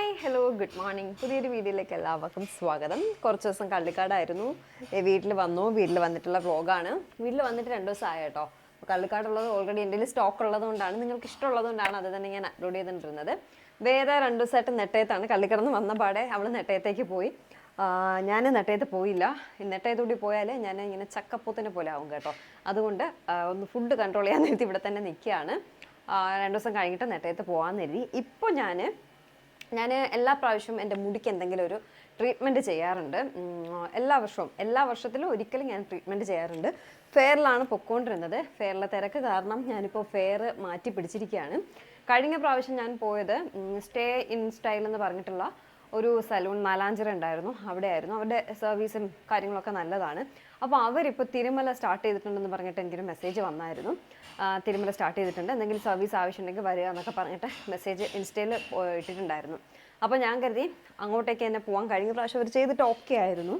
Hi hello good morning. പുതിയൊരു വീഡിയോയിലേക്ക് എല്ലാവർക്കും സ്വാഗതം. കുറച്ച് ദിവസം കള്ളിക്കാടായിരുന്നു. വീട്ടിൽ വന്നിട്ടുള്ള വ്ളോഗാണ്. വീട്ടിൽ വന്നിട്ട് 2 ദിവസമായി കേട്ടോ. കള്ളിക്കാടുള്ളത് ഓൾറെഡി എൻ്റെ സ്റ്റോക്ക് ഉള്ളതുകൊണ്ടാണ്, നിങ്ങൾക്ക് ഇഷ്ടമുള്ളതുകൊണ്ടാണ് അത് തന്നെ ഞാൻ അപ്ലോഡ് ചെയ്തിട്ടുള്ളത്. വേറെ 2 ദിവസമായിട്ട് നെട്ടയത്താണ്. കള്ളിക്കടന്ന് വന്ന പാടെ അവൾ നെട്ടയത്തേക്ക് പോയി. ഞാൻ നെട്ടയത്ത് പോയില്ല. നെട്ടയത്തൂടി പോയാൽ ഞാൻ ഇങ്ങനെ ചക്കപ്പൂത്തിനെ പോലെ ആവും കേട്ടോ. അതുകൊണ്ട് ഒന്ന് ഫുഡ് കൺട്രോൾ ചെയ്യാൻ നേരത്തെ ഇവിടെ തന്നെ നിൽക്കുകയാണ്. 2 ദിവസം കഴിഞ്ഞിട്ട് നെട്ടയത്ത് പോകാമെന്ന് കരുതി. ഇപ്പോൾ ഞാൻ എല്ലാ പ്രാവശ്യവും എൻ്റെ മുടിക്ക് എന്തെങ്കിലും ഒരു ട്രീറ്റ്മെൻറ്റ് ചെയ്യാറുണ്ട്. എല്ലാ വർഷത്തിലും ഒരിക്കലും ഞാൻ ട്രീറ്റ്മെൻറ്റ് ചെയ്യാറുണ്ട്. ഫെയറിലാണ് പൊയ്ക്കൊണ്ടിരുന്നത്. ഫെയറിലെ തിരക്ക് കാരണം ഞാനിപ്പോൾ ഫെയർ മാറ്റി പിടിച്ചിരിക്കുകയാണ്. കഴിഞ്ഞ പ്രാവശ്യം ഞാൻ പോയത് സ്റ്റേ ഇൻ സ്റ്റൈൽ എന്ന് പറഞ്ഞിട്ടുള്ള ഒരു സലൂൺ മാലാഞ്ചിറ ഉണ്ടായിരുന്നു. അവിടെയായിരുന്നു. അവരുടെ സർവീസും കാര്യങ്ങളൊക്കെ നല്ലതാണ്. അപ്പോൾ അവരിപ്പോൾ തിരുമല സ്റ്റാർട്ട് ചെയ്തിട്ടുണ്ടെന്ന് പറഞ്ഞിട്ട് എനിക്കൊരു മെസ്സേജ് വന്നായിരുന്നു. തിരുമല സ്റ്റാർട്ട് ചെയ്തിട്ടുണ്ട്, എന്തെങ്കിലും സർവീസ് ആവശ്യമുണ്ടെങ്കിൽ വരിക എന്നൊക്കെ പറഞ്ഞിട്ട് മെസ്സേജ് ഇൻസ്റ്റയിൽ ഇട്ടിട്ടുണ്ടായിരുന്നു. അപ്പോൾ ഞാൻ കരുതി അങ്ങോട്ടേക്ക് തന്നെ പോവാം. കഴിഞ്ഞ പ്രാവശ്യം അവർ ചെയ്തിട്ട് ഓക്കെ ആയിരുന്നു.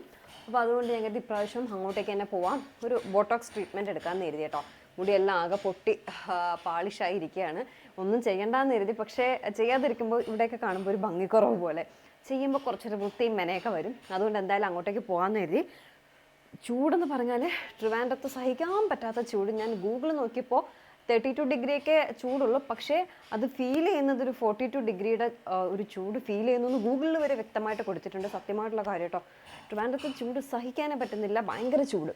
അപ്പോൾ അതുകൊണ്ട് ഞാൻ കരുതി ഇപ്രാവശ്യം അങ്ങോട്ടേക്ക് തന്നെ പോവാം. ഒരു ബോട്ടോക്സ് ട്രീറ്റ്മെൻറ്റ് എടുക്കാമെന്ന് കരുതി കേട്ടോ. മുടിയെല്ലാം ആകെ പൊട്ടി പാളിഷായി ഇരിക്കുകയാണ്. ഒന്നും ചെയ്യണ്ടെന്ന് കരുതി. പക്ഷേ ചെയ്യാതിരിക്കുമ്പോൾ ഇവിടെയൊക്കെ കാണുമ്പോൾ ഒരു ഭംഗിക്കുറവ് പോലെ, ചെയ്യുമ്പോൾ കുറച്ചൊരു വൃത്തിയും മെനയൊക്കെ വരും. അതുകൊണ്ട് എന്തായാലും അങ്ങോട്ടേക്ക് പോകാമെന്ന് കരുതി. ചൂടെന്ന് പറഞ്ഞാൽ ട്രിവാൻഡ്രത്ത് സഹിക്കാൻ പറ്റാത്ത ചൂട്. ഞാൻ ഗൂഗിൾ നോക്കിയപ്പോൾ 32 ഡിഗ്രിയൊക്കെ ചൂടുള്ളൂ. പക്ഷേ അത് ഫീൽ ചെയ്യുന്നത് ഒരു 42 ഡിഗ്രിയുടെ ഒരു ചൂട് ഫീൽ ചെയ്യുന്നു. ഗൂഗിളിൽ വരെ വ്യക്തമായിട്ട് കൊടുത്തിട്ടുണ്ട്. സത്യമായിട്ടുള്ള കാര്യം കേട്ടോ. ട്രിവാൻഡ്രത്ത് ചൂട് സഹിക്കാനേ പറ്റുന്നില്ല, ഭയങ്കര ചൂട്.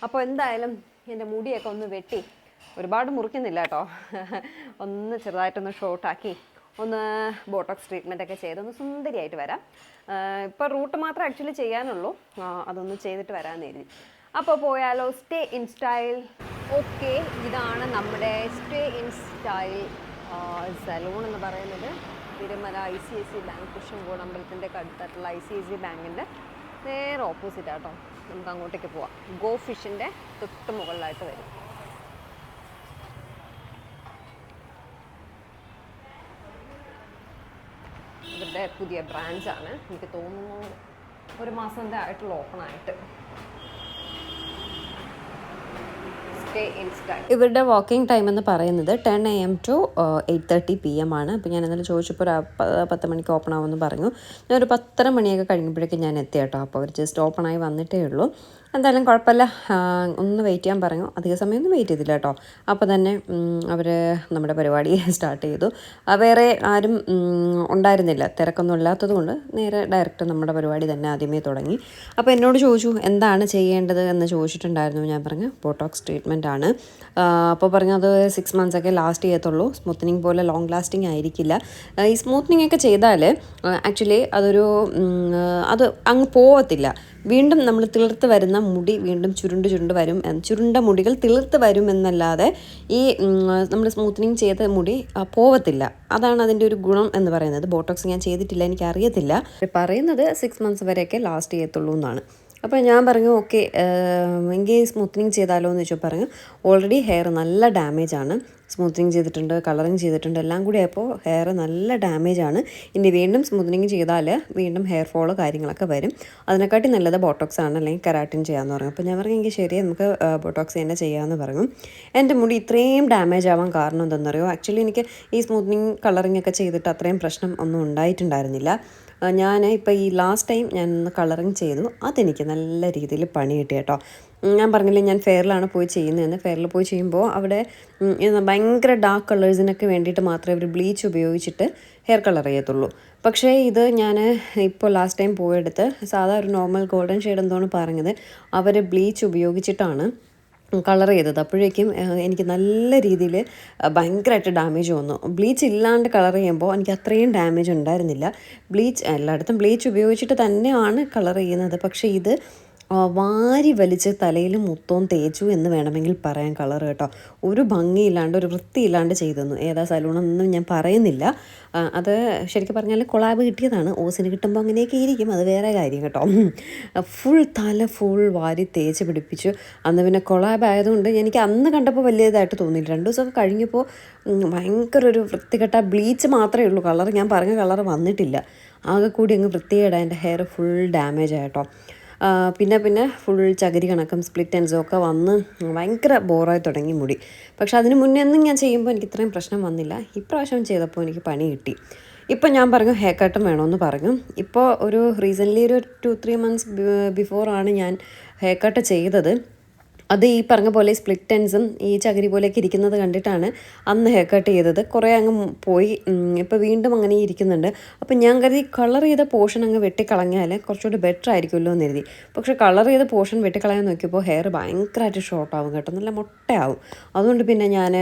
അപ്പോൾ എന്തായാലും എൻ്റെ മുടിയൊക്കെ ഒന്ന് വെട്ടി, ഒരുപാട് മുറിക്കുന്നില്ല കേട്ടോ, ഒന്ന് ചെറുതായിട്ടൊന്ന് ഷോർട്ടാക്കി ഒന്ന് ബോട്ടോക്സ് ട്രീറ്റ്മെൻറ്റൊക്കെ ചെയ്തൊന്ന് സുന്ദരിയായിട്ട് വരാം. ഇപ്പോൾ റൂട്ട് മാത്രമേ ആക്ച്വലി ചെയ്യാനുള്ളൂ. അതൊന്ന് ചെയ്തിട്ട് വരാമെന്ന് കരുതി. അപ്പോൾ പോയാലോ. Stay in style. ഓക്കെ, ഇതാണ് നമ്മുടെ സ്റ്റേ ഇൻ സ്റ്റൈൽ സലൂൺ എന്ന് പറയുന്നത്. തിരുമല ICICI ബാങ്ക് കുശംകോട് അമ്പലത്തിൻ്റെ അടുത്തായിട്ടുള്ള ICICI ബാങ്കിൻ്റെ നേരെ ഓപ്പോസിറ്റ് ആട്ടോ. നമുക്ക് അങ്ങോട്ടേക്ക് പോവാം. ഗോ ഫിഷിൻ്റെ തൊട്ട് മുകളിലായിട്ട് വരും. ഇവരുടെ പുതിയ ബ്രാഞ്ചാണ്. എനിക്ക് തോന്നുന്നു 1 മാസം ആയിട്ടുള്ള ഓപ്പൺ ആയിട്ട്. ഇവരുടെ വാക്കിംഗ് ടൈം എന്ന് പറയുന്നത് 10 AM to 8:30 PM ആണ്. അപ്പോൾ ഞാൻ ഇന്നലെ ചോദിച്ചപ്പോൾ ഒരു 10 മണിക്ക് ഓപ്പൺ ആവുമെന്ന് പറഞ്ഞു. ഞാനൊരു 10:30 മണിയൊക്കെ കഴിയുമ്പോഴേക്കും ഞാൻ എത്തി കേട്ടോ. അപ്പോൾ അവർ ജസ്റ്റ് ഓപ്പൺ ആയി വന്നിട്ടേ ഉള്ളൂ. എന്തായാലും കുഴപ്പമില്ല, ഒന്ന് വെയിറ്റ് ചെയ്യാൻ പറഞ്ഞു. അധിക സമയമൊന്നും വെയിറ്റ് ചെയ്തില്ല കേട്ടോ. അപ്പോൾ തന്നെ അവർ നമ്മുടെ പരിപാടി സ്റ്റാർട്ട് ചെയ്തു. വേറെ ആരും ഉണ്ടായിരുന്നില്ല, തിരക്കൊന്നും ഇല്ലാത്തത് കൊണ്ട് നേരെ ഡയറക്റ്റ് നമ്മുടെ പരിപാടി തന്നെ ആദ്യമേ തുടങ്ങി. അപ്പോൾ എന്നോട് ചോദിച്ചു എന്താണ് ചെയ്യേണ്ടത് എന്ന് ചോദിച്ചിട്ടുണ്ടായിരുന്നു. ഞാൻ പറഞ്ഞു ബോട്ടോക്സ് ട്രീറ്റ്മെൻറ്റ് ആണ്. അപ്പോൾ പറഞ്ഞു അത് 6 months ഒക്കെ ലാസ്റ്റ് ചെയ്യത്തുള്ളൂ, സ്മൂത്തനിങ് പോലെ ലോങ് ലാസ്റ്റിംഗ് ആയിരിക്കില്ല. ഈ സ്മൂത്തനിങ് ഒക്കെ ചെയ്താൽ ആക്ച്വലി അത് അങ്ങ് പോവത്തില്ല. വീണ്ടും നമ്മൾ തിളിർത്ത് വരുന്ന മുടി വീണ്ടും ചുരുണ്ട് വരും. ചുരുണ്ട മുടികൾ തിളിർത്ത് വരും എന്നല്ലാതെ ഈ നമ്മൾ സ്മൂത്തനിങ് ചെയ്ത മുടി പോവത്തില്ല. അതാണ് അതിൻ്റെ ഒരു ഗുണം എന്ന് പറയുന്നത്. ബോട്ടോക്സ് ഞാൻ ചെയ്തിട്ടില്ല, എനിക്കറിയത്തില്ല. പറയുന്നത് 6 months വരെയൊക്കെ ലാസ്റ്റ് ചെയ്യത്തുള്ളൂ എന്നാണ്. അപ്പോൾ ഞാൻ പറഞ്ഞു ഓക്കെ എങ്കിൽ സ്മൂത്തനിങ് ചെയ്താലോ എന്ന് ചോദിച്ചാൽ പറഞ്ഞു ഓൾറെഡി ഹെയർ നല്ല ഡാമേജാണ്. സ്മൂത്തനിങ് ചെയ്തിട്ടുണ്ട്, കളറിങ് ചെയ്തിട്ടുണ്ട്, എല്ലാം കൂടി ആയപ്പോൾ ഹെയർ നല്ല ഡാമേജാണ്. ഇനി വീണ്ടും സ്മൂത്തനിങ് ചെയ്താൽ വീണ്ടും ഹെയർ ഫോള് കാര്യങ്ങളൊക്കെ വരും. അതിനെക്കാട്ടി നല്ലത് ബോട്ടോക്സ് ആണ്, അല്ലെങ്കിൽ കെരാറ്റിൻ ചെയ്യാമെന്ന് പറഞ്ഞു. അപ്പോൾ ഞാൻ പറഞ്ഞു എങ്കിൽ ശരി, നമുക്ക് ബോട്ടോക്സ് തന്നെ ചെയ്യാമെന്ന് പറഞ്ഞു. എൻ്റെ മുടി ഇത്രയും ഡാമേജ് ആവാൻ കാരണം എന്താണെന്നറിയോ? ആക്ച്വലി എനിക്ക് ഈ സ്മൂത്തനിങ് കളറിങ് ഒക്കെ ചെയ്തിട്ട് അത്രയും പ്രശ്നം ഒന്നും ഉണ്ടായിട്ടുണ്ടായിരുന്നില്ല. ഞാൻ ഇപ്പോൾ ഈ ലാസ്റ്റ് ടൈം ഞാൻ കളറിങ് ചെയ്തു, അതെനിക്ക് നല്ല രീതിയിൽ പണി കിട്ടി കേട്ടോ. ഞാൻ പറഞ്ഞില്ലേ ഞാൻ ഫെയറിലാണ് പോയി ചെയ്യുന്നതെന്ന്. ഫെയറിൽ പോയി ചെയ്യുമ്പോൾ അവിടെ ഭയങ്കര ഡാർക്ക് കളേഴ്സിനൊക്കെ വേണ്ടിയിട്ട് മാത്രമേ അവർ ബ്ലീച്ച് ഉപയോഗിച്ചിട്ട് ഹെയർ കളർ ചെയ്യത്തുള്ളൂ. പക്ഷേ ഇത് ഞാൻ ഇപ്പോൾ ലാസ്റ്റ് ടൈം പോയെടുത്ത് സാധാ ഒരു നോർമൽ ഗോൾഡൻ ഷെയ്ഡ് എന്തോന്ന് പറഞ്ഞത് അവർ ബ്ലീച്ച് ഉപയോഗിച്ചിട്ടാണ് കളർ ചെയ്തത്. അപ്പോഴേക്കും എനിക്ക് നല്ല രീതിയിൽ ഭയങ്കരമായിട്ട് ഡാമേജ് വന്നു. ബ്ലീച്ച് ഇല്ലാണ്ട് കളർ ചെയ്യുമ്പോൾ എനിക്ക് അത്രയും ഡാമേജ് ഉണ്ടായിരുന്നില്ല. എല്ലായിടത്തും ബ്ലീച്ച് ഉപയോഗിച്ചിട്ട് തന്നെയാണ് കളർ ചെയ്യുന്നത്. പക്ഷേ ഇത് വാരി വലിച്ച് തലയിൽ മൊത്തവും തേച്ചു എന്ന് വേണമെങ്കിൽ പറയാൻ കളർ കേട്ടോ. ഒരു ഭംഗിയില്ലാണ്ട് ഒരു വൃത്തിയില്ലാണ്ട് ചെയ്തെന്നു. ഏതാ സലൂണൊന്നും ഞാൻ പറയുന്നില്ല. അത് ശരിക്കും പറഞ്ഞാൽ കൊളാബ് കിട്ടിയതാണ്. ഓസിന് കിട്ടുമ്പോൾ അങ്ങനെയൊക്കെ ഇരിക്കും, അത് വേറെ കാര്യം കേട്ടോ. തല ഫുൾ വാരി തേച്ച് പിടിപ്പിച്ചു. അന്ന് പിന്നെ കൊളാബ് ആയതുകൊണ്ട് എനിക്ക് അന്ന് കണ്ടപ്പോൾ വലിയതായിട്ട് തോന്നിയില്ല. 2 ദിവസമൊക്കെ കഴിഞ്ഞപ്പോൾ ഭയങ്കര ഒരു വൃത്തികെട്ട ബ്ലീച്ച് മാത്രമേ ഉള്ളൂ. കളർ ഞാൻ പറഞ്ഞ കളർ വന്നിട്ടില്ല. ആകെ കൂടി അങ്ങ് വൃത്തികേടാ. എൻ്റെ ഹെയർ ഫുൾ ഡാമേജ് ആയിട്ടോ. പിന്നെ ഫുൾ ചകിരി കണക്കും സ്പ്ലിറ്റ് എൻഡ്സും ഒക്കെ വന്ന് ഭയങ്കര ബോറായി തുടങ്ങി മുടി. പക്ഷെ അതിന് മുന്നേ ഒന്നും ഞാൻ ചെയ്യുമ്പോൾ എനിക്ക് ഇത്രയും പ്രശ്നം വന്നില്ല. ഇപ്രാവശ്യം ചെയ്തപ്പോൾ എനിക്ക് പണി കിട്ടി. ഇപ്പം ഞാൻ പറഞ്ഞു ഹെയർ കട്ടും വേണമെന്ന് പറഞ്ഞു. ഇപ്പോൾ ഒരു റീസെൻ്റ്ലി ഒരു 2-3 months ബിഫോറാണ് ഞാൻ ഹെയർ കട്ട് ചെയ്തത്. അത് ഈ പറഞ്ഞ പോലെ സ്പ്ലിറ്റ് എൻഡ്സും ഈ ചകിരി പോലെയൊക്കെ ഇരിക്കുന്നത് കണ്ടിട്ടാണ് അന്ന് ഹെയർ കട്ട് ചെയ്തത്. കുറേ അങ്ങ് പോയി, ഇപ്പോൾ വീണ്ടും അങ്ങനെ ഇരിക്കുന്നുണ്ട്. അപ്പം ഞാൻ കരുതി കളർ ചെയ്ത പോർഷൻ അങ്ങ് വെട്ടിക്കളഞ്ഞാൽ കുറച്ചുകൂടി ബെറ്റർ ആയിരിക്കുമല്ലോ എന്ന് കരുതി. പക്ഷേ കളർ ചെയ്ത പോർഷൻ വെട്ടിക്കളയാൻ നോക്കിയപ്പോൾ ഹെയർ ഭയങ്കരമായിട്ട് ഷോർട്ടാവും കേട്ടോ, നല്ല മുട്ടയാവും. അതുകൊണ്ട് പിന്നെ ഞാൻ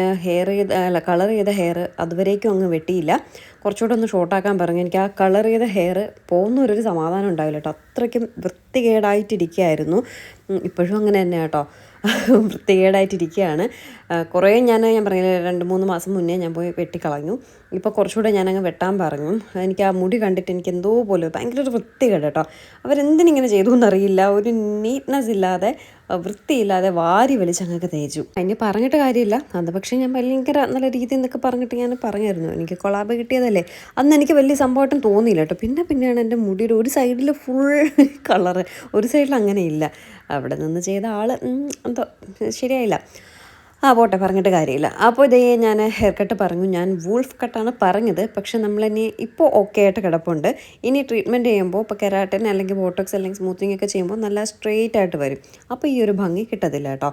കളർ ചെയ്ത ഹെയർ അതുവരേക്കും അങ്ങ് വെട്ടിയില്ല. കുറച്ചുകൂടെ ഒന്ന് ഷോർട്ടാക്കാൻ പറഞ്ഞു. എനിക്ക് ആ കളർ ചെയ്ത ഹെയർ പോകുന്നൊരു സമാധാനം ഉണ്ടാവില്ല കേട്ടോ, അത്രയ്ക്കും വൃത്തികേടായിട്ടിരിക്കുകയായിരുന്നു. ഇപ്പോഴും അങ്ങനെ തന്നെ കേട്ടോ, വൃത്തികേടായിട്ടിരിക്കുകയാണ്. കുറേ ഞാൻ പറഞ്ഞില്ല 2-3 മാസം മുന്നേ ഞാൻ പോയി വെട്ടിക്കളഞ്ഞു. ഇപ്പോൾ കുറച്ചുകൂടെ ഞാനങ്ങ് വെട്ടാൻ പറഞ്ഞു. എനിക്ക് ആ മുടി കണ്ടിട്ട് എനിക്ക് എന്തോ പോലെ ഭയങ്കര ഒരു വൃത്തികേട് കേട്ടോ. അവരെന്തിനിങ്ങനെ ചെയ്തു എന്നറിയില്ല, ഒരു നീറ്റ്നെസ് ഇല്ലാതെ വൃത്തിയില്ലാതെ വാരി വലിച്ചങ്ങൊക്കെ തേച്ചു. അതിന് പറഞ്ഞിട്ട് കാര്യമില്ല. അത് പക്ഷേ ഞാൻ ഭയങ്കര നല്ല രീതിയിൽ എന്നൊക്കെ പറഞ്ഞിട്ട് ഞാൻ പറഞ്ഞായിരുന്നു, എനിക്ക് കൊളാബ് കിട്ടിയതല്ലേ. അന്ന് എനിക്ക് വലിയ സംഭവമായിട്ടും തോന്നിയില്ല കേട്ടോ. പിന്നെയാണ് എൻ്റെ മുടിയുടെ ഒരു സൈഡിൽ ഫുൾ കളറ്, ഒരു സൈഡിൽ അങ്ങനെ ഇല്ല. അവിടെ നിന്ന് ചെയ്ത ആൾ എന്തോ ശരിയായില്ല. പോട്ടെ, പറഞ്ഞിട്ട് കാര്യമില്ല. അപ്പോൾ ഇതേ ഞാൻ ഹെയർ കട്ട് പറഞ്ഞു. ഞാൻ വൂൾഫ് കട്ടാണ് പറഞ്ഞത്, പക്ഷെ നമ്മളിനി ഇപ്പോൾ ഓക്കെ ആയിട്ട് കിടപ്പുണ്ട്. ഇനി ട്രീറ്റ്മെൻറ്റ് ചെയ്യുമ്പോൾ ഇപ്പോൾ കെരാട്ടിൻ അല്ലെങ്കിൽ ബോട്ടോക്സ് അല്ലെങ്കിൽ സ്മൂത്തിങ് ഒക്കെ ചെയ്യുമ്പോൾ നല്ല സ്ട്രെയിറ്റ് ആയിട്ട് വരും. അപ്പോൾ ഈ ഒരു ഭംഗി കിട്ടത്തില്ല കേട്ടോ.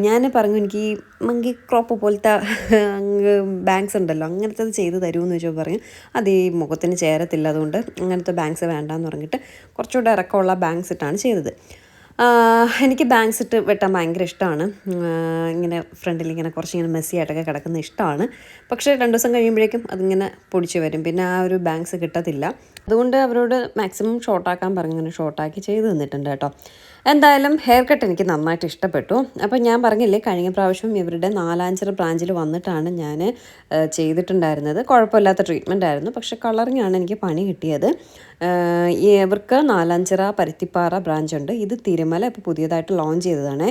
ഞാൻ പറഞ്ഞു എനിക്ക് ഈ മങ്കി ക്രോപ്പ് പോലത്തെ ബാങ്ക്സ് ഉണ്ടല്ലോ, അങ്ങനത്തെ ചെയ്ത് തരുമെന്ന് ചോദിച്ചാൽ പറഞ്ഞു അത് ഈ മുഖത്തിന് ചേരത്തില്ല, അതുകൊണ്ട് അങ്ങനത്തെ ബാങ്ക്സ് വേണ്ടാന്ന് പറഞ്ഞിട്ട് കുറച്ചുകൂടെ ഇറക്കമുള്ള ബാങ്ക്സ് ഇട്ടാണ് ചെയ്തത്. എനിക്ക് ബാങ്ക്സ് ഇട്ട് വെട്ടാൻ ഭയങ്കര ഇഷ്ടമാണ്. ഇങ്ങനെ ഫ്രണ്ടിൽ ഇങ്ങനെ കുറച്ചിങ്ങനെ മെസ്സി ആയിട്ടൊക്കെ കിടക്കുന്ന ഇഷ്ടമാണ്. പക്ഷേ 2 ദിവസം കഴിയുമ്പോഴേക്കും അതിങ്ങനെ പൊടിച്ച് വരും, പിന്നെ ആ ഒരു ബാങ്ക്സ് കിട്ടത്തില്ല. അതുകൊണ്ട് അവരോട് മാക്സിമം ഷോർട്ടാക്കാൻ പറഞ്ഞു, ഇങ്ങനെ ഷോർട്ടാക്കി ചെയ്ത് തന്നിട്ടുണ്ട് കേട്ടോ. എന്തായാലും ഹെയർ കട്ട് എനിക്ക് നന്നായിട്ട് ഇഷ്ടപ്പെട്ടു. അപ്പോൾ ഞാൻ പറഞ്ഞില്ലേ, കഴിഞ്ഞ പ്രാവശ്യം ഇവരുടെ നാലാഞ്ചിറ ബ്രാഞ്ചിൽ വന്നിട്ടാണ് ഞാൻ ചെയ്തിട്ടുണ്ടായിരുന്നത്. കുഴപ്പമില്ലാത്ത ട്രീറ്റ്മെൻ്റ് ആയിരുന്നു, പക്ഷേ കളറിങ്ങാണ് എനിക്ക് പണി കിട്ടിയത്. ഇവർക്ക് നാലാഞ്ചിറ പരുത്തിപ്പാറ ബ്രാഞ്ച് ഉണ്ട്. ഇത് തിരുമല ഇപ്പോൾ പുതിയതായിട്ട് ലോഞ്ച് ചെയ്തതാണ്.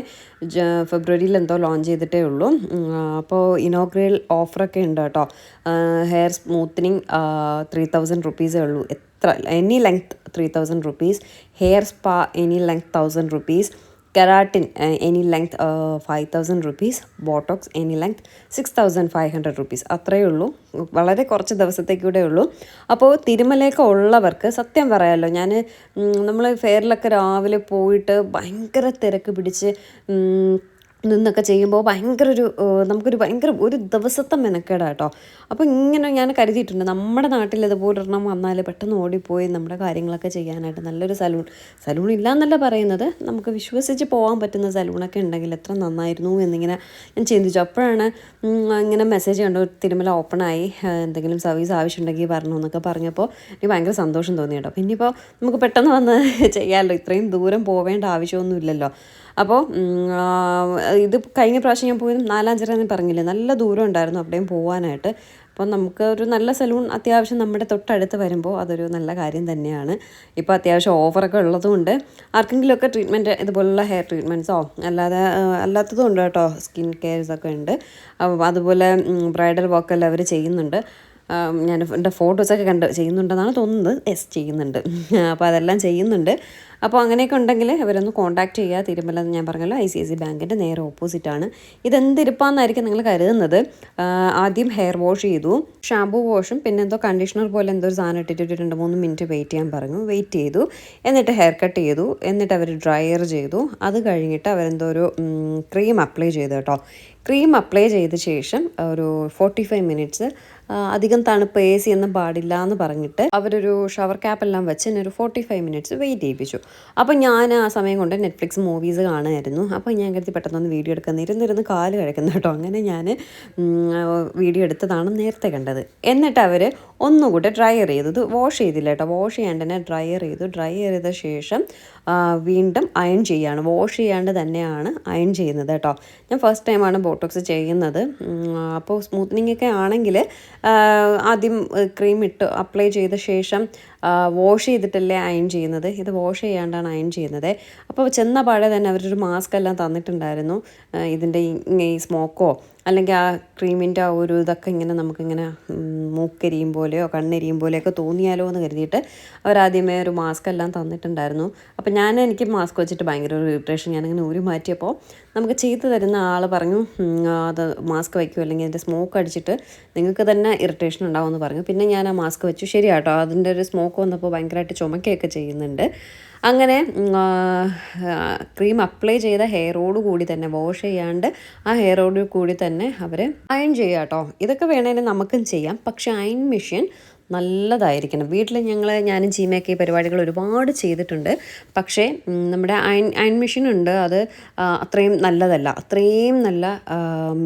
ഫെബ്രുവരിയിൽ എന്തോ ലോഞ്ച് ചെയ്തിട്ടേ ഉള്ളൂ. അപ്പോൾ ഇനോഗ്രൽ ഓഫറൊക്കെ ഉണ്ട് കേട്ടോ. ഹെയർ സ്മൂത്തനിങ് 3000 റുപ്പീസേ ഉള്ളൂ. Any length 3000 rupees, hair spa any length 1000 rupees, keratin any length 5000 rupees, Botox any length 6500 rupees. അത്രയേ ഉള്ളൂ. വളരെ കുറച്ച് ദിവസത്തേക്കൂടെ ഉള്ളൂ. അപ്പോൾ തിരുമലയൊക്കെ ഉള്ളവർക്ക് സത്യം പറയാമല്ലോ, ഞാൻ നമ്മൾ ഫെയറിലൊക്കെ രാവിലെ പോയിട്ട് ഭയങ്കര തിരക്ക് പിടിച്ച് നിന്നൊക്കെ ചെയ്യുമ്പോൾ നമുക്കൊരു ഭയങ്കര ഒരു ദിവസത്തെ മെനക്കേടാ കേട്ടോ. അപ്പോൾ ഇങ്ങനെ ഞാൻ കരുതിയിട്ടുണ്ട്, നമ്മുടെ നാട്ടിൽ ഇതുപോലൊരെണ്ണം വന്നാൽ പെട്ടെന്ന് ഓടിപ്പോയി നമ്മുടെ കാര്യങ്ങളൊക്കെ ചെയ്യാനായിട്ട് നല്ലൊരു സലൂൺ ഇല്ല എന്നല്ല പറയുന്നത്, നമുക്ക് വിശ്വസിച്ച് പോകാൻ പറ്റുന്ന സലൂണൊക്കെ ഉണ്ടെങ്കിൽ എത്ര നന്നായിരുന്നു എന്നിങ്ങനെ ഞാൻ ചിന്തിച്ചു. അപ്പോഴാണ് ഇങ്ങനെ മെസ്സേജ് കണ്ടു, തിരുമല ഓപ്പണായി, എന്തെങ്കിലും സർവീസ് ആവശ്യമുണ്ടെങ്കിൽ പറഞ്ഞു എന്നൊക്കെ പറഞ്ഞപ്പോൾ എനിക്ക് ഭയങ്കര സന്തോഷം തോന്നി കേട്ടോ. പിന്നെ ഇപ്പോൾ നമുക്ക് പെട്ടെന്ന് വന്ന് ചെയ്യാമല്ലോ, ഇത്രയും ദൂരം പോവേണ്ട ആവശ്യമൊന്നുമില്ലല്ലോ. അപ്പോൾ ഇത് കഴിഞ്ഞ പ്രാവശ്യം ഞാൻ പോയത് നാലാഞ്ചിറ എന്ന് പറഞ്ഞില്ലേ, നല്ല ദൂരം ഉണ്ടായിരുന്നു അവിടെയും പോകാനായിട്ട്. അപ്പോൾ നമുക്ക് ഒരു നല്ല സലൂൺ അത്യാവശ്യം നമ്മുടെ തൊട്ടടുത്ത് വരുമ്പോൾ അതൊരു നല്ല കാര്യം തന്നെയാണ്. ഇപ്പോൾ അത്യാവശ്യം ഓഫറൊക്കെ ഉള്ളതുകൊണ്ട് ആർക്കെങ്കിലുമൊക്കെ ട്രീറ്റ്മെൻറ്റ് ഇതുപോലുള്ള ഹെയർ ട്രീറ്റ്മെൻറ്റ്സോ അല്ലാത്തതും ഉണ്ട് കേട്ടോ. സ്കിൻ കെയർസൊക്കെ ഉണ്ട്. അതുപോലെ ബ്രൈഡൽ വർക്കെല്ലാം അവർ ചെയ്യുന്നുണ്ട്. ഞാൻ എൻ്റെ ഫോട്ടോസൊക്കെ ചെയ്യുന്നുണ്ടെന്നാണ് തോന്നുന്നത്. ചെയ്യുന്നുണ്ട്. അപ്പോൾ അതെല്ലാം ചെയ്യുന്നുണ്ട്. അപ്പോൾ അങ്ങനെയൊക്കെ ഉണ്ടെങ്കിൽ അവരൊന്ന് കോൺടാക്ട് ചെയ്യുക. തിരുമല ഞാൻ പറഞ്ഞല്ലോ, ICICI ബാങ്കിൻ്റെ നേരെ ഓപ്പോസിറ്റാണ്. ഇതെന്തിരിപ്പാന്നായിരിക്കും നിങ്ങൾ കരുതുന്നത്. ആദ്യം ഹെയർ വാഷ് ചെയ്തു, ഷാമ്പൂ വാഷും പിന്നെ എന്തോ കണ്ടീഷണർ പോലെ എന്തോ ഒരു സാധനം ഇട്ടിട്ട് 2-3 മിനിറ്റ് വെയിറ്റ് ചെയ്യാൻ പറഞ്ഞു. വെയിറ്റ് ചെയ്തു, എന്നിട്ട് ഹെയർ കട്ട് ചെയ്തു, എന്നിട്ട് അവർ ഡ്രയർ ചെയ്തു. അത് കഴിഞ്ഞിട്ട് അവരെന്തോ ഒരു ക്രീം അപ്ലൈ ചെയ്തു കേട്ടോ. ക്രീം അപ്ലൈ ചെയ്ത ശേഷം ഒരു 45 മിനിറ്റ്സ് അധികം തണുപ്പ് AC ഒന്നും പാടില്ല എന്ന് പറഞ്ഞിട്ട് അവരൊരു ഷവർ ക്യാപ്പെല്ലാം വെച്ച് എന്നെ ഒരു 45 മിനിറ്റ്സ് വെയിറ്റ് ചെയ്യിപ്പിച്ചു. അപ്പോൾ ഞാൻ ആ സമയം കൊണ്ട് നെറ്റ്ഫ്ലിക്സ് മൂവീസ് കാണുമായിരുന്നു. അപ്പോൾ ഞാൻ കരുതി പെട്ടെന്നൊന്ന് വീഡിയോ എടുക്കാൻ ഇരുന്നിരുന്ന് കാല് കഴിക്കുന്നു കേട്ടോ. അങ്ങനെ ഞാൻ വീഡിയോ എടുത്തതാണ് നേരത്തെ കണ്ടത്. എന്നിട്ട് അവർ ഒന്നുകൂടെ ഡ്രയർ ചെയ്തു. ഇത് വാഷ് ചെയ്തില്ല കേട്ടോ, വാഷ് ചെയ്യാണ്ട് തന്നെ ഡ്രയർ ചെയ്തു. ഡ്രയർ ചെയ്ത ശേഷം വീണ്ടും അയൺ ചെയ്യുകയാണ്. വാഷ് ചെയ്യാണ്ട് തന്നെയാണ് അയൺ ചെയ്യുന്നത് കേട്ടോ. ഞാൻ ഫസ്റ്റ് ടൈമാണ് ബോട്ടോക്സ് ചെയ്യുന്നത്. അപ്പോൾ സ്മൂത്തനിങ് ഒക്കെ ആണെങ്കിൽ ആദ്യം ക്രീം ഇട്ട് അപ്ലൈ ചെയ്ത ശേഷം വാഷ് ചെയ്തിട്ടല്ലേ അയൺ ചെയ്യുന്നത്. ഇത് വാഷ് ചെയ്യാണ്ടാണ് അയൺ ചെയ്യുന്നത്. അപ്പോൾ ചെന്ന പാടെ തന്നെ അവരൊരു മാസ്ക് എല്ലാം തന്നിട്ടുണ്ടായിരുന്നു. ഇതിൻ്റെ ഈ സ്മോക്കോ അല്ലെങ്കിൽ ആ ക്രീമിൻ്റെ ആ ഒരു ഇതൊക്കെ ഇങ്ങനെ നമുക്കിങ്ങനെ മൂക്കരിയും പോലെയോ കണ്ണെരിയും പോലെയൊക്കെ തോന്നിയാലോ എന്ന് കരുതിയിട്ട് അവരാദ്യമേ ഒരു മാസ്ക് എല്ലാം തന്നിട്ടുണ്ടായിരുന്നു. അപ്പോൾ എനിക്ക് മാസ്ക് വെച്ചിട്ട് ഭയങ്കര ഒരു ഇറിറ്റേഷൻ. ഞാനിങ്ങനെ ഊരി മാറ്റിയപ്പോൾ നമുക്ക് ചെയ്തു തരുന്ന ആൾ പറഞ്ഞു അത് മാസ്ക് വയ്ക്കും അല്ലെങ്കിൽ അതിൻ്റെ സ്മോക്ക് അടിച്ചിട്ട് നിങ്ങൾക്ക് തന്നെ ഇറിറ്റേഷൻ ഉണ്ടാവുമെന്ന് പറഞ്ഞു. പിന്നെ ഞാൻ ആ മാസ്ക് വെച്ചു. ശരിയാട്ടോ, അതിൻ്റെ ഒരു സ്മോക്ക് വന്നപ്പോൾ ഭയങ്കരമായിട്ട് ചുമക്കുകയൊക്കെ ചെയ്യുന്നുണ്ട്. അങ്ങനെ ക്രീം അപ്ലൈ ചെയ്ത ഹെയറോട് കൂടി തന്നെ വാഷ് ചെയ്യാണ്ട് ആ ഹെയറോട് കൂടി തന്നെ അവർ അയൺ ചെയ്യുക കേട്ടോ. ഇതൊക്കെ വേണമെങ്കിൽ നമുക്കും ചെയ്യാം, പക്ഷേ അയൺ മെഷീൻ നല്ലതായിരിക്കണം. വീട്ടിൽ ഞാനും ചീമയൊക്കെ ഈ പരിപാടികൾ ഒരുപാട് ചെയ്തിട്ടുണ്ട്. പക്ഷേ നമ്മുടെ അയൺ മെഷീൻ ഉണ്ട്, അത് അത്രയും നല്ലതല്ല. അത്രയും നല്ല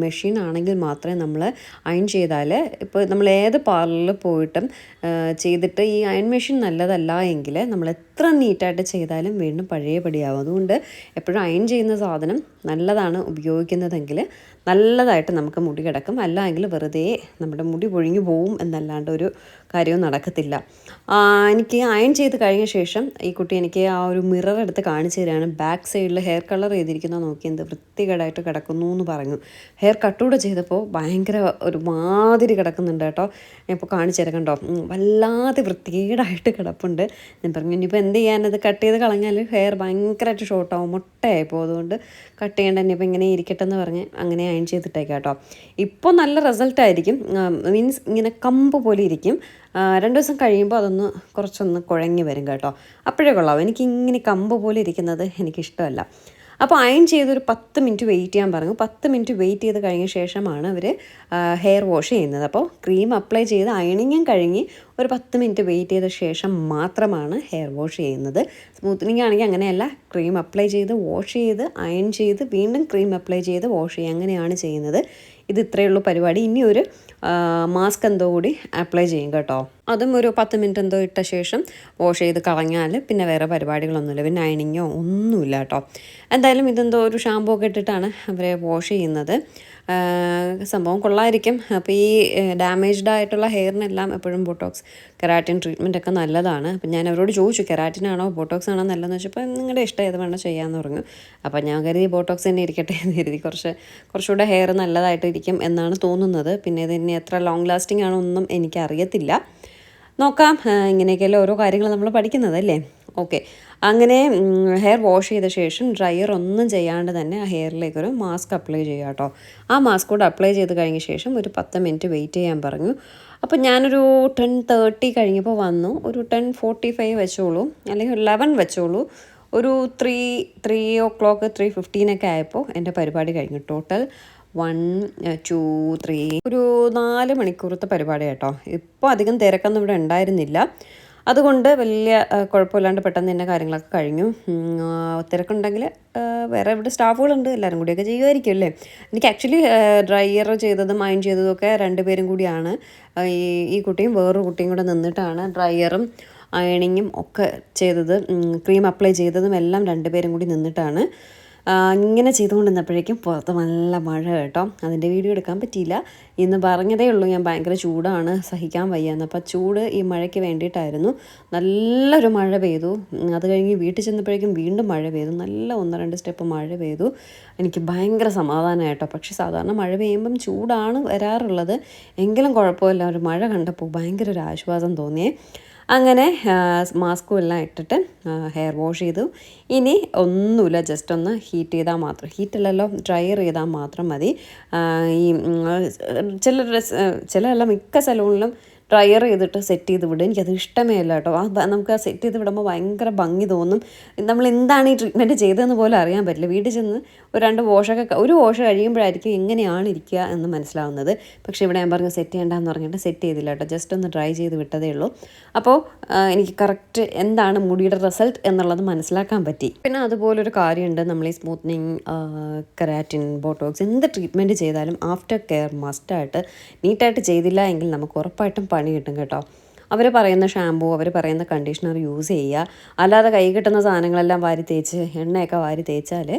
മെഷീൻ ആണെങ്കിൽ മാത്രമേ നമ്മൾ അയൺ ചെയ്താൽ, ഇപ്പോൾ നമ്മൾ ഏത് പാർലറിൽ പോയിട്ടും ചെയ്തിട്ട് ഈ അയൺ മെഷീൻ നല്ലതല്ല എങ്കിൽ നമ്മൾ എത്ര നീറ്റായിട്ട് ചെയ്താലും വീണ്ടും പഴയപടിയാവും. അതുകൊണ്ട് എപ്പോഴും അയൺ ചെയ്യുന്ന സാധനം നല്ലതാണ് ഉപയോഗിക്കുന്നതെങ്കിൽ നല്ലതായിട്ട് നമുക്ക് മുടി കിടക്കും. അല്ലെങ്കിൽ വെറുതെ നമ്മുടെ മുടി പൊഴിഞ്ഞു പോവും എന്നല്ലാണ്ട് ഒരു കാര്യവും നടക്കത്തില്ല. എനിക്ക് അയൺ ചെയ്ത് കഴിഞ്ഞ ശേഷം ഈ കുട്ടി എനിക്ക് ആ ഒരു മിറർ എടുത്ത് കാണിച്ചു തരികയാണ്. ബാക്ക് സൈഡിൽ ഹെയർ കളർ ചെയ്തിരിക്കുന്ന നോക്കി എന്ത് വൃത്തികേടായിട്ട് കിടക്കുന്നു എന്ന് പറഞ്ഞു. ഹെയർ കട്ടുകൂടെ ചെയ്തപ്പോൾ ഭയങ്കര ഒരു മാതിരി കിടക്കുന്നുണ്ട് കേട്ടോ. ഞാൻ ഇപ്പോൾ കാണിച്ചു തരാം കണ്ടോ, വല്ലാതെ വൃത്തികേടായിട്ട് കിടപ്പുണ്ട്. ഞാൻ പറഞ്ഞു ഇനിയിപ്പോൾ എന്ത് ചെയ്യാനത്, കട്ട് ചെയ്ത് കളഞ്ഞാൽ ഹെയർ ഭയങ്കരമായിട്ട് ഷോർട്ടാവും, മുട്ടയായിപ്പോൾ. അതുകൊണ്ട് കട്ട് ചെയ്യേണ്ട, ഇനിയിപ്പോൾ ഇങ്ങനെ ഇരിക്കട്ടെ എന്ന് പറഞ്ഞ് അങ്ങനെ അയൺ ചെയ്തിട്ടേക്കാം കേട്ടോ. ഇപ്പോൾ നല്ല റിസൾട്ടായിരിക്കും. മീൻസ് ഇങ്ങനെ കമ്പ് പോലെ ഇരിക്കും. 2 ദിവസം കഴിയുമ്പോൾ അതൊന്ന് കുറച്ചൊന്ന് കുഴങ്ങി വരും കേട്ടോ. അപ്പോഴേ കൊള്ളാവും. എനിക്കിങ്ങനെ കമ്പ് പോലെ ഇരിക്കുന്നത് എനിക്കിഷ്ടമല്ല. അപ്പോൾ അയൺ ചെയ്തൊരു 10 മിനിറ്റ് വെയിറ്റ് ചെയ്യാൻ പറഞ്ഞു. 10 മിനിറ്റ് വെയിറ്റ് ചെയ്ത് കഴിഞ്ഞ ശേഷമാണ് അവർ ഹെയർ വാഷ് ചെയ്യുന്നത്. അപ്പോൾ ക്രീം അപ്ലൈ ചെയ്ത് അയണിങ്ങും കഴിഞ്ഞ് ഒരു 10 മിനിറ്റ് വെയിറ്റ് ചെയ്ത ശേഷം മാത്രമാണ് ഹെയർ വാഷ് ചെയ്യുന്നത്. സ്മൂത്തനിങ് ആണെങ്കിൽ അങ്ങനെയല്ല, ക്രീം അപ്ലൈ ചെയ്ത് വാഷ് ചെയ്ത് അയൺ ചെയ്ത് വീണ്ടും ക്രീം അപ്ലൈ ചെയ്ത് വാഷ് ചെയ്യുക, അങ്ങനെയാണ് ചെയ്യുന്നത്. ഇത് ഇത്രയേ ഉള്ളൂ പരിപാടി. ഇനി ഒരു മാസ്ക് എന്തോ കൂടി അപ്ലൈ ചെയ്യും കേട്ടോ. അതും ഒരു 10 മിനിറ്റ് എന്തോ ഇട്ട ശേഷം വാഷ് ചെയ്ത് കളഞ്ഞാൽ പിന്നെ വേറെ പരിപാടികളൊന്നുമില്ല, പിന്നെ അയണിങ്ങോ ഒന്നുമില്ല കേട്ടോ. എന്തായാലും ഇതെന്തോ ഒരു ഷാമ്പൂ ഒക്കെ ഇട്ടിട്ടാണ് അവരെ വാഷ് ചെയ്യുന്നത്. സംഭവം കൊള്ളായിരിക്കും. അപ്പോൾ ഈ ഡാമേജ്ഡ് ആയിട്ടുള്ള ഹെയറിനെല്ലാം എപ്പോഴും ബോട്ടോക്സ് കെരാറ്റിൻ ട്രീറ്റ്മെൻ്റ് ഒക്കെ നല്ലതാണ്. അപ്പം ഞാൻ അവരോട് ചോദിച്ചു കെരാറ്റിനാണോ ബോട്ടോക്സ് ആണോ നല്ലതെന്ന് വെച്ചപ്പോൾ നിങ്ങളുടെ ഇഷ്ടം ഏത് വേണം ചെയ്യാമെന്ന് പറഞ്ഞു. അപ്പോൾ ഞാൻ കരുതി ബോട്ടോക്സ് തന്നെ ഇരിക്കട്ടെ എന്ന് കരുതി. കുറച്ചുകൂടെ ഹെയർ നല്ലതായിട്ട് ഇരിക്കും എന്നാണ് തോന്നുന്നത്. പിന്നെ ഇതിന് എത്ര ലോങ് ലാസ്റ്റിംഗ് ആണോ ഒന്നും എനിക്കറിയത്തില്ല. നോക്കാം. ഇങ്ങനെയൊക്കെയല്ലേ ഓരോ കാര്യങ്ങൾ നമ്മൾ പഠിക്കുന്നതല്ലേ. ഓക്കെ, അങ്ങനെ ഹെയർ വാഷ് ചെയ്ത ശേഷം ഡ്രയർ ഒന്നും ചെയ്യാണ്ട് തന്നെ ആ ഹെയറിലേക്കൊരു മാസ്ക് അപ്ലൈ ചെയ്യുക കേട്ടോ. ആ മാസ്ക് കൂടെ അപ്ലൈ ചെയ്ത് കഴിഞ്ഞ ശേഷം ഒരു 10 മിനിറ്റ് വെയിറ്റ് ചെയ്യാൻ പറഞ്ഞു. അപ്പോൾ ഞാനൊരു 10:30 കഴിഞ്ഞപ്പോൾ വന്നു. ഒരു 10:45 വെച്ചോളൂ, അല്ലെങ്കിൽ 11 വെച്ചോളൂ. ഒരു 3 o'clock 3:15 ആയപ്പോൾ എൻ്റെ പരിപാടി കഴിഞ്ഞു. ടോട്ടൽ 1 2 3 ഒരു 4 മണിക്കൂറത്തെ പരിപാടി കേട്ടോ. ഇപ്പോൾ അധികം തിരക്കൊന്നും ഇവിടെ ഉണ്ടായിരുന്നില്ല, അതുകൊണ്ട് വലിയ കുഴപ്പമില്ലാണ്ട് പെട്ടെന്ന് തന്നെ കാര്യങ്ങളൊക്കെ കഴിഞ്ഞു. തിരക്കുണ്ടെങ്കിൽ വേറെ ഇവിടെ സ്റ്റാഫുകളുണ്ട്, എല്ലാവരും കൂടിയൊക്കെ ചെയ്യുമായിരിക്കും അല്ലേ. എനിക്ക് ആക്ച്വലി ഡ്രയർ ചെയ്തതും അയൺ ചെയ്തതും ഒക്കെ 2 പേരും കൂടിയാണ്. ഈ കുട്ടിയും വേറൊരു കുട്ടിയും കൂടെ നിന്നിട്ടാണ് ഡ്രയറും അയണിങ്ങും ഒക്കെ ചെയ്തത്. ക്രീം അപ്ലൈ ചെയ്തതും എല്ലാം 2 പേരും കൂടി നിന്നിട്ടാണ്. ഇങ്ങനെ ചെയ്തുകൊണ്ടിരുന്നപ്പോഴേക്കും പുറത്ത് നല്ല മഴ കേട്ടോ. അതിൻ്റെ വീഡിയോ എടുക്കാൻ പറ്റിയില്ല. ഇന്ന് പറഞ്ഞതേ ഉള്ളൂ ഞാൻ ഭയങ്കര ചൂടാണ്, സഹിക്കാൻ വയ്യാന്ന്. അപ്പോൾ ചൂട് ഈ മഴയ്ക്ക് വേണ്ടിയിട്ടായിരുന്നു. നല്ലൊരു മഴ പെയ്തു. അത് കഴിഞ്ഞ് വീട്ടിൽ ചെന്നപ്പോഴേക്കും വീണ്ടും മഴ പെയ്തു. നല്ല 1-2 സ്റ്റെപ്പ് മഴ പെയ്തു. എനിക്ക് ഭയങ്കര സമാധാനം കേട്ടോ. പക്ഷേ സാധാരണ മഴ പെയ്യുമ്പം ചൂടാണ് വരാറുള്ളത്. എങ്കിലും കുഴപ്പമില്ല, ഒരു മഴ കണ്ടപ്പോൾ ഭയങ്കര ഒരു ആശ്വാസം തോന്നിയേ. അങ്ങനെ മാസ്കും എല്ലാം ഇട്ടിട്ട് ഹെയർ വാഷ് ചെയ്തു. ഇനി ഒന്നുമില്ല, ജസ്റ്റ് ഒന്ന് ഹീറ്റ് ചെയ്താൽ മാത്രം, ഹീറ്റിലല്ലോ ഡ്രയർ ചെയ്താൽ മാത്രം മതി. ഈ ചില മിക്ക സലൂണിലും ഡ്രയർ ചെയ്തിട്ട് സെറ്റ് ചെയ്ത് വിടും. എനിക്കത് ഇഷ്ടമേ അല്ല കേട്ടോ. നമുക്ക് ആ സെറ്റ് ചെയ്ത് വിടുമ്പോൾ ഭയങ്കര ഭംഗി തോന്നും. നമ്മൾ എന്താണ് ഈ ട്രീറ്റ്മെൻറ്റ് ചെയ്തതെന്ന് പോലും അറിയാൻ പറ്റില്ല. വീട്ടിൽ ചെന്ന് ഒരു വാഷ് കഴിയുമ്പോഴായിരിക്കും എങ്ങനെയാണ് ഇരിക്കുക എന്ന് മനസ്സിലാവുന്നത്. പക്ഷേ ഇവിടെ ഞാൻ പറഞ്ഞു സെറ്റ് ചെയ്യേണ്ടെന്ന് പറഞ്ഞിട്ട് സെറ്റ് ചെയ്തില്ല കേട്ടോ. ജസ്റ്റ് ഒന്ന് ഡ്രൈ ചെയ്ത് വിട്ടതേ ഉള്ളൂ. അപ്പോൾ എനിക്ക് കറക്റ്റ് എന്താണ് മുടിയുടെ റിസൾട്ട് എന്നുള്ളത് മനസ്സിലാക്കാൻ പറ്റി. പിന്നെ അതുപോലൊരു കാര്യമുണ്ട്, നമ്മൾ ഈ സ്മൂത്തനിങ്, കെരാറ്റിൻ, ബോട്ടോക്സ് എന്ത് ട്രീറ്റ്മെൻറ്റ് ചെയ്താലും ആഫ്റ്റർ കെയർ മസ്റ്റായിട്ട് നീറ്റായിട്ട് ചെയ്തില്ല എങ്കിൽ നമുക്ക് ഉറപ്പായിട്ടും പണി കിട്ടും കേട്ടോ. അവർ പറയുന്ന ഷാമ്പൂ, അവർ പറയുന്ന കണ്ടീഷണർ യൂസ് ചെയ്യുക. അല്ലാതെ കൈ കിട്ടുന്ന സാധനങ്ങളെല്ലാം വാരി തേച്ച് എണ്ണയൊക്കെ വാരി തേച്ചാൽ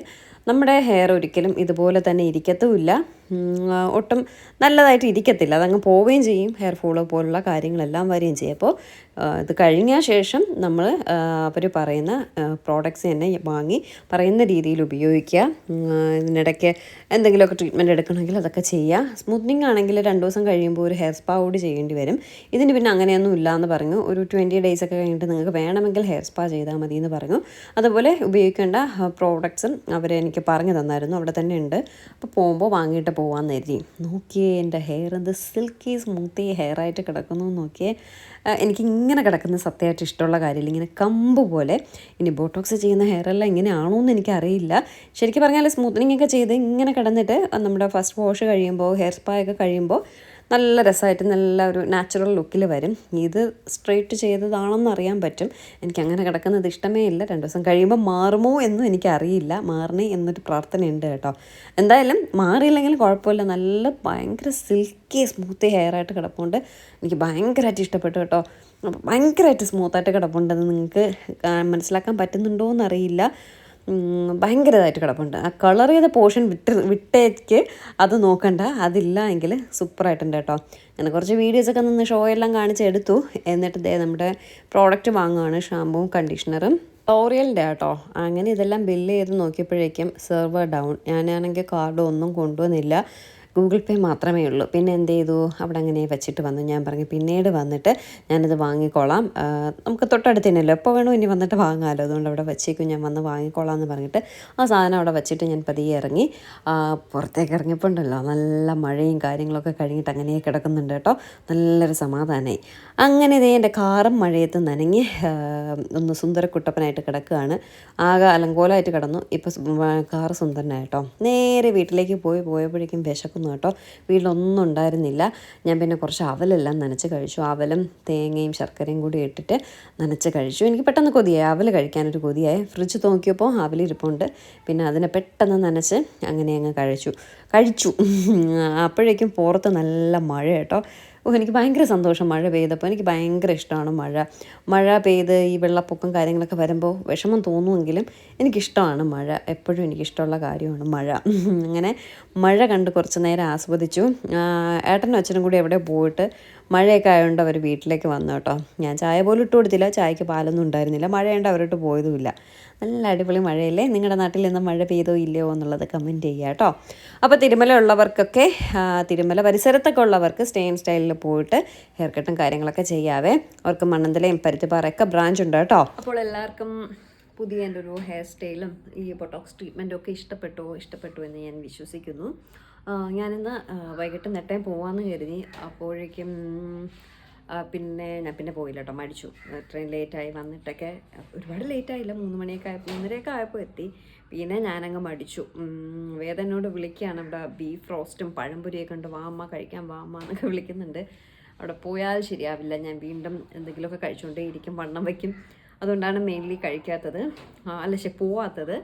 നമ്മുടെ ഹെയർ ഒരിക്കലും ഇതുപോലെ തന്നെ ഇരിക്കത്തുമില്ല, ഒട്ടും നല്ലതായിട്ട് ഇരിക്കത്തില്ല, അതങ്ങ് പോവുകയും ചെയ്യും, ഹെയർ ഫോളോ പോലുള്ള കാര്യങ്ങളെല്ലാം വരികയും ചെയ്യും. അപ്പോൾ ഇത് കഴിഞ്ഞ ശേഷം നമ്മൾ അവർ പറയുന്ന പ്രോഡക്റ്റ്സ് തന്നെ വാങ്ങി പറയുന്ന രീതിയിൽ ഉപയോഗിക്കുക. ഇതിനിടയ്ക്ക് എന്തെങ്കിലുമൊക്കെ ട്രീറ്റ്മെൻറ്റ് എടുക്കണമെങ്കിൽ അതൊക്കെ ചെയ്യുക. സ്മൂത്തനിങ് ആണെങ്കിൽ 2 ദിവസം കഴിയുമ്പോൾ ഒരു ഹെയർ സ്പാ കൂടി ചെയ്യേണ്ടി വരും. ഇതിന് പിന്നെ അങ്ങനെയൊന്നും ഇല്ല എന്ന് പറഞ്ഞു. ഒരു 20 ഡേയ്സ് ഒക്കെ കഴിഞ്ഞിട്ട് നിങ്ങൾക്ക് വേണമെങ്കിൽ ഹെയർ സ്പാ ചെയ്താൽ മതി എന്ന് പറഞ്ഞു. അതുപോലെ ഉപയോഗിക്കേണ്ട പ്രോഡക്ട്സും അവരെനിക്ക് പറഞ്ഞു തന്നായിരുന്നു, അവിടെ തന്നെ ഉണ്ട്. അപ്പോൾ പോകുമ്പോൾ വാങ്ങിയിട്ട് പോകാമെന്ന് കരുതി. നോക്കിയേ എൻ്റെ ഹെയർ എന്ത് സിൽക്കി സ്മൂത്തി ഹെയർ ആയിട്ട് കിടക്കുന്നു നോക്കിയേ. എനിക്ക് ഇങ്ങനെ കിടക്കുന്ന സത്യമായിട്ട് ഇഷ്ടമുള്ള കാര്യമില്ല, ഇങ്ങനെ കമ്പ് പോലെ. ഇനി ബോട്ടോക്സ് ചെയ്യുന്ന ഹെയറെല്ലാം ഇങ്ങനെയാണോ എന്ന് എനിക്കറിയില്ല. ശരിക്കും പറഞ്ഞാൽ സ്മൂത്തനിങ് ഒക്കെ ചെയ്ത് ഇങ്ങനെ കിടന്നിട്ട് നമ്മുടെ ഫസ്റ്റ് വാഷ് കഴിയുമ്പോൾ ഹെയർ സ്പാ ഒക്കെ കഴിയുമ്പോൾ നല്ല രസമായിട്ട് നല്ല ഒരു നാച്ചുറൽ ലുക്കിൽ വരും. ഇത് സ്ട്രെയിറ്റ് ചെയ്തതാണെന്ന് അറിയാൻ പറ്റും. എനിക്ക് അങ്ങനെ കിടക്കുന്നത് ഇഷ്ടമേ ഇല്ല. 2 ദിവസം കഴിയുമ്പോൾ മാറുമോ എന്നും എനിക്കറിയില്ല. മാറണേ എന്നൊരു പ്രാർത്ഥനയുണ്ട് കേട്ടോ. എന്തായാലും മാറിയില്ലെങ്കിലും കുഴപ്പമില്ല, നല്ല ഭയങ്കര സിൽക്കി സ്മൂത്തി ഹെയറായിട്ട് കിടപ്പുണ്ട്. എനിക്ക് ഭയങ്കരമായിട്ട് ഇഷ്ടപ്പെട്ടു കേട്ടോ. ഭയങ്കരമായിട്ട് സ്മൂത്തായിട്ട് കിടപ്പുണ്ടെന്ന് നിങ്ങൾക്ക് മനസ്സിലാക്കാൻ പറ്റുന്നുണ്ടോ എന്നറിയില്ല. ഭയങ്കരമായിട്ട് കിടപ്പുണ്ട്. ആ കളർ ചെയ്ത പോർഷൻ വിട്ടേക്ക് അത് നോക്കണ്ട, അതില്ല എങ്കിൽ സൂപ്പറായിട്ടുണ്ട് കേട്ടോ. അങ്ങനെ കുറച്ച് വീഡിയോസൊക്കെ നിന്ന് ഷോ എല്ലാം കാണിച്ചെടുത്തു. എന്നിട്ട് നമ്മുടെ പ്രോഡക്റ്റ് വാങ്ങുകയാണ്, ഷാമ്പുവും കണ്ടീഷണറും ലോറിയലിൻ്റെ കേട്ടോ. അങ്ങനെ ഇതെല്ലാം ബില്ല് ചെയ്ത് നോക്കിയപ്പോഴേക്കും സെർവർ ഡൗൺ. ഞാനാണെങ്കിൽ കാർഡ് ഒന്നും കൊണ്ടുവന്നില്ല, ഗൂഗിൾ പേ മാത്രമേ ഉള്ളൂ. പിന്നെ എന്ത് ചെയ്തു, അവിടെ അങ്ങനെ വെച്ചിട്ട് വന്നു. ഞാൻ പറഞ്ഞു പിന്നീട് വന്നിട്ട് ഞാനിത് വാങ്ങിക്കോളാം, നമുക്ക് തൊട്ടടുത്ത് തന്നെയല്ലോ, എപ്പോൾ വേണോ ഇനി വന്നിട്ട് വാങ്ങാമല്ലോ, അതുകൊണ്ട് അവിടെ വെച്ചേക്കും, ഞാൻ വന്ന് വാങ്ങിക്കോളാം എന്ന് പറഞ്ഞിട്ട് ആ സാധനം അവിടെ വെച്ചിട്ട് ഞാൻ പതിയെ ഇറങ്ങി. പുറത്തേക്ക് ഇറങ്ങിയപ്പോൾ ഉണ്ടല്ലോ നല്ല മഴയും കാര്യങ്ങളൊക്കെ കഴിഞ്ഞിട്ട് അങ്ങനെ കിടക്കുന്നുണ്ട് കേട്ടോ. നല്ലൊരു സമാധാനമായി. അങ്ങനെ ഇതേ എൻ്റെ കാറും മഴയത്ത് നനങ്ങി ഒന്ന് സുന്ദരക്കുട്ടപ്പനായിട്ട് കിടക്കുകയാണ്. ആകെ അലങ്കോലമായിട്ട് കിടന്നു. ഇപ്പോൾ കാറ് സുന്ദരനായിട്ടോ. നേരെ വീട്ടിലേക്ക് പോയപ്പോഴേക്കും വിശക്കുന്നു കേട്ടോ. വീട്ടിലൊന്നും ഉണ്ടായിരുന്നില്ല. ഞാൻ പിന്നെ കുറച്ച് അവലെല്ലാം നനച്ച് കഴിച്ചു. അവലും തേങ്ങയും ശർക്കരയും കൂടി ഇട്ടിട്ട് നനച്ച് കഴിച്ചു. എനിക്ക് പെട്ടെന്ന് കൊതിയായി, അവൽ കഴിക്കാനൊരു കൊതിയായി. ഫ്രിഡ്ജ് നോക്കിയപ്പോൾ അവലിരിപ്പുണ്ട്. പിന്നെ അതിനെ പെട്ടെന്ന് നനച്ച് അങ്ങനെ അങ്ങ് കഴിച്ചു. അപ്പോഴേക്കും പുറത്ത് നല്ല മഴ കേട്ടോ. എനിക്ക് ഭയങ്കര സന്തോഷം മഴ പെയ്തപ്പോൾ. എനിക്ക് ഭയങ്കര ഇഷ്ടമാണ് മഴ പെയ്ത് ഈ വെള്ളപ്പൊക്കം കാര്യങ്ങളൊക്കെ വരുമ്പോൾ വിഷമം തോന്നുമെങ്കിലും എനിക്കിഷ്ടമാണ് മഴ. എപ്പോഴും എനിക്കിഷ്ടമുള്ള കാര്യമാണ് മഴ. അങ്ങനെ മഴ കണ്ട് കുറച്ച് നേരം ആസ്വദിച്ചു. ഏട്ടനും അച്ഛനും കൂടി എവിടെ പോയിട്ട് മഴയൊക്കെ ആയതുകൊണ്ട് അവർ വീട്ടിലേക്ക് വന്നു കേട്ടോ. ഞാൻ ചായ പോലും ഇട്ട് കൊടുത്തില്ല, ചായക്ക് പാലൊന്നും ഉണ്ടായിരുന്നില്ല. മഴയുണ്ട്, അവരോട്ട് പോയതുമില്ല. നല്ല അടിപൊളി മഴയല്ലേ. നിങ്ങളുടെ നാട്ടിൽ നിന്ന് മഴ പെയ്തോ ഇല്ലയോ എന്നുള്ളത് കമൻറ്റ് ചെയ്യുക കേട്ടോ. അപ്പോൾ തിരുമല ഉള്ളവർക്കൊക്കെ, തിരുമല പരിസരത്തൊക്കെ ഉള്ളവർക്ക് സ്റ്റേ ഇൻ സ്റ്റൈലിൽ പോയിട്ട് ഹെയർ കട്ടും കാര്യങ്ങളൊക്കെ ചെയ്യാവേ. അവർക്ക് മണ്ണന്തലയും പരുത്തിപ്പാറയൊക്കെ ബ്രാഞ്ച് ഉണ്ട് കേട്ടോ. അപ്പോൾ എല്ലാവർക്കും പുതിയ എൻ്റെ ഒരു ഹെയർ സ്റ്റൈലും ഈ ബൊട്ടോക്സ് ട്രീറ്റ്മെൻറ്റും ഒക്കെ ഇഷ്ടപ്പെട്ടു എന്ന് ഞാൻ വിശ്വസിക്കുന്നു. ഞാനിന്ന് വൈകിട്ട് നെട്ടയം പോകാമെന്ന് കരുതി. അപ്പോഴേക്കും ഞാൻ പിന്നെ പോയില്ല കേട്ടോ, മടിച്ചു. ട്രെയിൻ ലേറ്റായി വന്നിട്ടൊക്കെ, ഒരുപാട് ലേറ്റായില്ല, 3 മണിയൊക്കെ 3:30 ആയപ്പോൾ എത്തി. പിന്നെ ഞാനങ്ങ് മടിച്ചു. വേദനയോട് വിളിക്കുകയാണ്. ഇവിടെ ബീഫ് റോസ്റ്റും പഴംപൊരിയൊക്കെ ഉണ്ട്, വാമ്മ കഴിക്കാൻ വാമ്മ എന്നൊക്കെ വിളിക്കുന്നുണ്ട്. അവിടെ പോയാൽ ശരിയാവില്ല, ഞാൻ വീണ്ടും എന്തെങ്കിലുമൊക്കെ കഴിച്ചുകൊണ്ടേ ഇരിക്കും, വണ്ണം വയ്ക്കും. അതുകൊണ്ടാണ് മെയിൻലി കഴിക്കാത്തത്, പോവാത്തത്.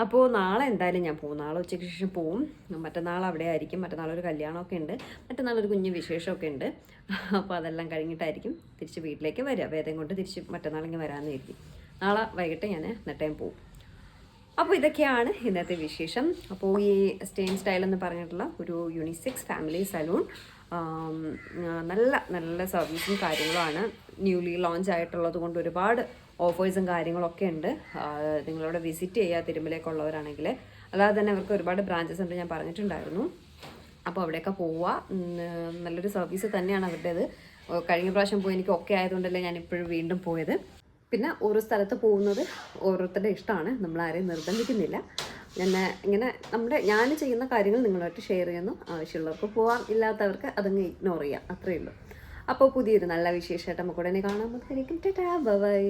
അപ്പോൾ നാളെ എന്തായാലും ഞാൻ പോകും. നാളെ ഉച്ചയ്ക്ക് ശേഷം പോവും. മറ്റന്നാൾ അവിടെ ആയിരിക്കും. മറ്റന്നാളൊരു കല്യാണമൊക്കെ ഉണ്ട്, മറ്റന്നാളൊരു കുഞ്ഞ് വിശേഷമൊക്കെ ഉണ്ട്. അപ്പോൾ അതെല്ലാം കഴിഞ്ഞിട്ടായിരിക്കും തിരിച്ച് വീട്ടിലേക്ക് വരിക. വേദം കൊണ്ട് തിരിച്ച് മറ്റന്നാളിങ്ങനെ വരാമെന്ന് കരുതി. നാളെ വൈകിട്ട് ഞാൻ നെട്ടയം പോവും. അപ്പോൾ ഇതൊക്കെയാണ് ഇന്നത്തെ വിശേഷം. അപ്പോൾ ഈ സ്റ്റേ ഇൻ സ്റ്റൈൽ എന്ന് പറഞ്ഞിട്ടുള്ള ഒരു യൂണിസെക്സ് ഫാമിലി സലൂൺ നല്ല നല്ല സർവീസും കാര്യങ്ങളുമാണ്. ന്യൂലി ലോഞ്ച് ആയിട്ടുള്ളത് കൊണ്ട് ഒരുപാട് ഓഫേഴ്സും കാര്യങ്ങളൊക്കെ ഉണ്ട്. നിങ്ങളവിടെ വിസിറ്റ് ചെയ്യുക തിരുമലയൊക്കെയുള്ളവരാണെങ്കിൽ. അല്ലാതെ തന്നെ അവർക്ക് ഒരുപാട് ബ്രാഞ്ചസ് ഉണ്ട്, ഞാൻ പറഞ്ഞിട്ടുണ്ടായിരുന്നു. അപ്പോൾ അവിടെയൊക്കെ പോവുക. നല്ലൊരു സർവീസ് തന്നെയാണ് അവരുടേത്. കഴിഞ്ഞ പ്രാവശ്യം പോയി എനിക്ക് ഓക്കെ ആയതുകൊണ്ടല്ലേ ഞാൻ ഇപ്പോഴും വീണ്ടും പോയത്. പിന്നെ ഓരോ സ്ഥലത്ത് പോകുന്നത് ഓരോരുത്തരുടെ ഇഷ്ടമാണ്, നമ്മളാരെയും നിർബന്ധിക്കുന്നില്ല. ഞാൻ ചെയ്യുന്ന കാര്യങ്ങൾ നിങ്ങളുമായിട്ട് ഷെയർ ചെയ്യുന്നു. ആവശ്യമുള്ളവർക്ക് പോവാം, ഇല്ലാത്തവർക്ക് അതങ്ങ് ഇഗ്നോർ ചെയ്യാം, അത്രയേ ഉള്ളൂ. അപ്പോൾ പുതിയൊരു നല്ല വിശേഷമായിട്ട് നമുക്ക് ഉടനെ കാണാൻ പറ്റുമായിരിക്കും. ടാറ്റാ, ബൈ.